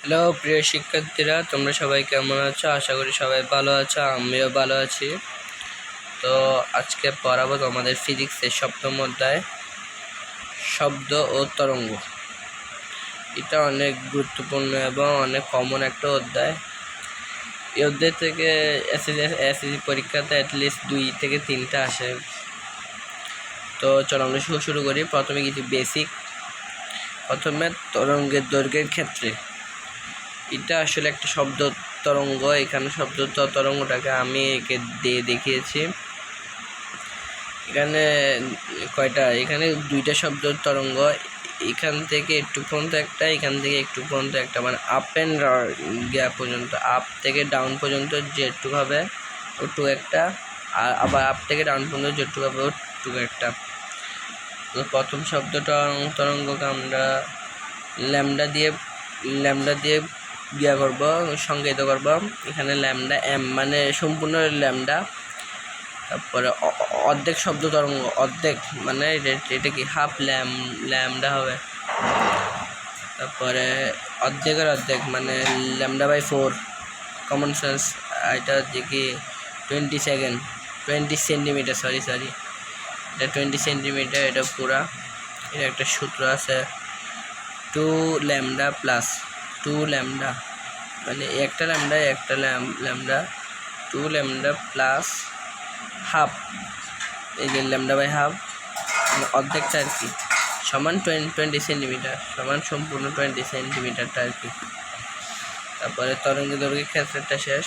Hello প্রিয় শিক্ষার্থীরা, তোমরা সবাই কেমন আছো? আশা করি সবাই ভালো আছো, আমিও ভালো আছি। তো আজকে পড়াবো তোমাদের ফিজিক্সের সপ্তম অধ্যায় শব্দ ও তরঙ্গ। এটা অনেক গুরুত্বপূর্ণ এবং অনেক কমন একটা অধ্যায়। এই অধ্যায় থেকে এসএসসি পরীক্ষাতে অ্যাটলিস্ট 2 থেকে 3টা আসে। তো চলো আমরা শুরু করি। প্রথমে কিছু বেসিক। প্রথমে তরঙ্গের দৈর্ঘ্যের ক্ষেত্রে এটা আসলে একটা শব্দ তরঙ্গ। এখানে শব্দ তরঙ্গটাকে আমি একে দিয়ে দেখিয়েছি। এখানে 2টা শব্দ তরঙ্গ, এখান থেকে একটু পর্যন্ত একটা, এখান থেকে একটু পর্যন্ত একটা, মানে আপ অ্যান্ড গ্যাপ পর্যন্ত, আপ থেকে ডাউন পর্যন্ত যেটুকু হবে ওটু একটা, আর আবার আপ থেকে ডাউন পর্যন্ত যেটুকু হবে ওটুকু একটা। তো প্রথম শব্দ তরঙ্গকে আমরা ল্যামডা দিয়ে করব, সংজ্ঞায়িত করব। এখানে ল্যামডা এম মানে সম্পূর্ণ ল্যামডা। তারপরে অর্ধেক শব্দ তরঙ্গ, অর্ধেক মানে এটা কি হাফ ল্যামডা হবে। তারপরে অর্ধেকের অর্ধেক মানে ল্যামডা বাই 4 কমন সেন্স। এটা দেখি 20 সেন্টিমিটার, সরি এটা 20 সেন্টিমিটার। এটা পুরা, এটা একটা সূত্র আছে 2 ল্যামডা প্লাস 2 ল্যামডা, মানে একটা ল্যামডা 2 ল্যামডা প্লাস হাফ, এই যে ল্যামডা বাই হাফ অর্ধেকটা আর কি, সমান 20 সেন্টিমিটার, সমান সম্পূর্ণ 20 সেন্টিমিটারটা আর কি। তারপরে তরঙ্গের দৈর্ঘ্যের ক্ষেত্রটা শেষ।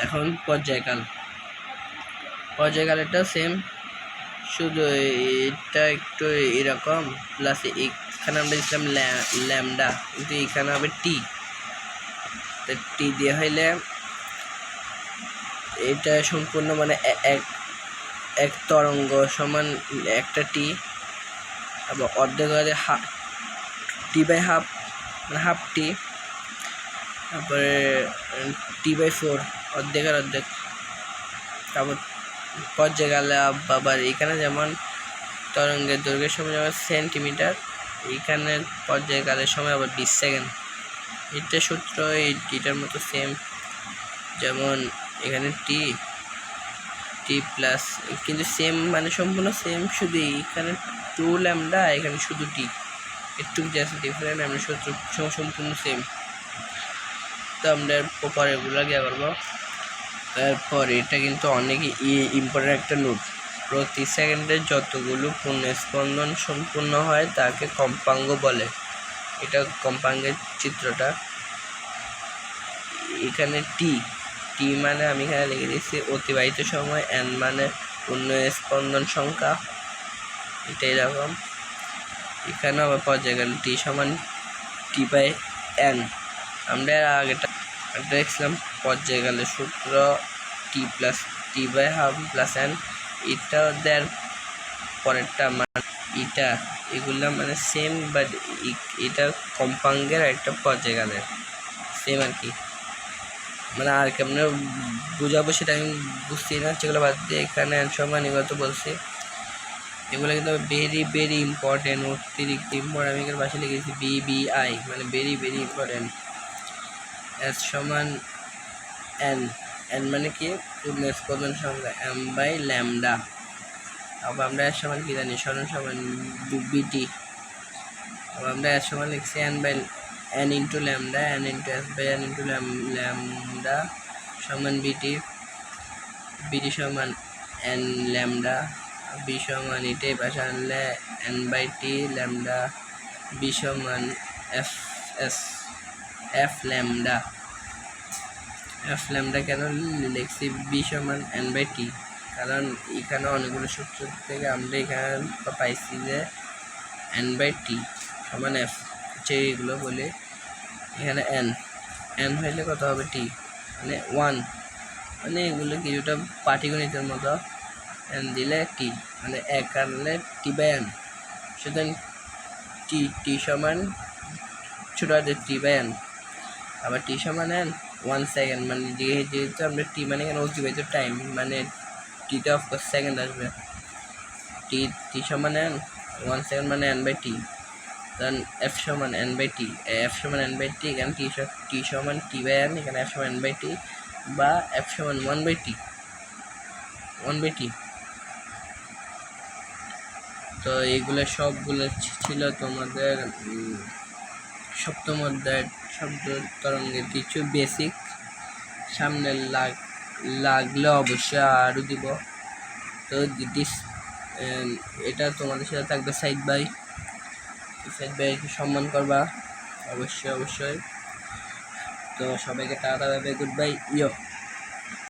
এখন পর্যায়কালটা সেম, শুধু এটা একটু এরকম, প্লাস এখানে আমরা দিচ্ছিলাম ল্যামডা, কিন্তু এখানে হবে টি। তো টি দিয়ে হইলে এটা সম্পূর্ণ মানে এক তরঙ্গ সমান একটা টি, আবার অর্ধেক হলে টি বাই হাফ, মানে হাফ টি। তারপরে টি বাই 4 অর্ধেকের অর্ধেক। তারপর পর্যায়কালে আবার এখানে যেমন তরঙ্গের দৈর্ঘ্যের সময় যেমন সেন্টিমিটার, এখানে পর্যায়কালের সময় আবার 20 সেকেন্ড। এটা সূত্র এটার মতো সেম, যেমন এখানে টি প্লাস, কিন্তু সেম মানে সম্পূর্ণ সেম, শুধু এখানে 2 ল্যামডা, এখানে শুধু টি, একটু জাস্ট ডিফারেন্ট, আমরা সূত্র সম্পূর্ণ সেম। তো আমরা পরেরগুলো গিয়ে করবো। তারপর এটা কিন্তু অনেক ইম্পর্টেন্ট একটা নোট। প্রতি সেকেন্ডে যতগুলো পুনঃস্পন্দন সম্পূর্ণ হয় তাকে কম্পাঙ্গ বলে। এটা কম্পাঙ্গের চিত্রটা। এখানে টি মানে আমি এখানে লিখে দিচ্ছি অতিবাহিত সময়, এন মানে পুনঃস্পন্দন সংখ্যা, এটা এরকম। এখানে আবার পর্যায়কাল টি সমান টি বাই এন। আমরা আগেটা দেখছিলাম পর্যায়কালের সূত্র টি plus T by half plus N. এটা দেওয়ার পরেরটা মানে এটা, এগুলা মানে সেম, বাট এটা কম্পাঙ্গের একটা পর্যায়কালের সেম আর কি। মানে আর কেমন বুঝাবো সেটা আমি বুঝছি না, সেগুলো বাদ দিয়ে এখানে সমান এগুলো তো বলছি। এগুলো কিন্তু ভেরি ইম্পর্টেন্ট, অতিরিক্ত ইম্পর্টেন্ট। আমি এখানে পাশে লিখেছি BBI, মানে ভেরি ইম্পর্টেন্ট। এস সমান এন মানে কি পুনঃস্পন্দন সংখ্যা, এম বাই ল্যামডা। আবার আমরা এর সমান কি জানি, সমান বিটি। আবার আমরা এর সমান লিখছি n into lambda, n into s by n into lambda সমান বিটি সমান এন ল্যামডা, বি সমান এটাই পাশে আনলে n by t lambda, b সমান এফ ল্যামডা। কেন লিখছি বি সমান এন বাই টি, কারণ এখানে অনেকগুলো সূত্র থেকে আমরা এখানে পাইছি যে এন বাই টি সমান এফ, এইগুলো বলে এখানে এন হইলে কত হবে টি, মানে 1, মানে এগুলো কিছুটা পাটিগণিতের মতো। এন দিলে টি মানে এক আনলে টি বাই এন, সুতরাং টি সমান ছোট আছে টি বাই এন। আবার টি সমান এন 1 সেকেন্ড, মানে যেহেতু আমরা টি মানে এখানে অতিবাহিত টাইম, মানে টিতে অফকোর্স সেকেন্ড আসবে। টি সমান এন 1 সেকেন্ড মানে n by t. Then f সমান এন বাই টি, এফ সমান এন বাই টি, এখানে টি সমান টি বাই এন, এখানে এফ সমান এন বাই টি, বা এফ সমান 1/t। তো এইগুলো সবগুলো ছিল তোমাদের সপ্তম অধ্যায়ের শব্দ তরঙ্গের কিছু বেসিক। সামনে লাগলে অবশ্যই আরও দিব। তো এটা তোমাদের সাথে থাকবে সাইড বাই সম্মান করবা অবশ্যই। তো সবাইকে টাটা, গুড বাই, ইয়ো।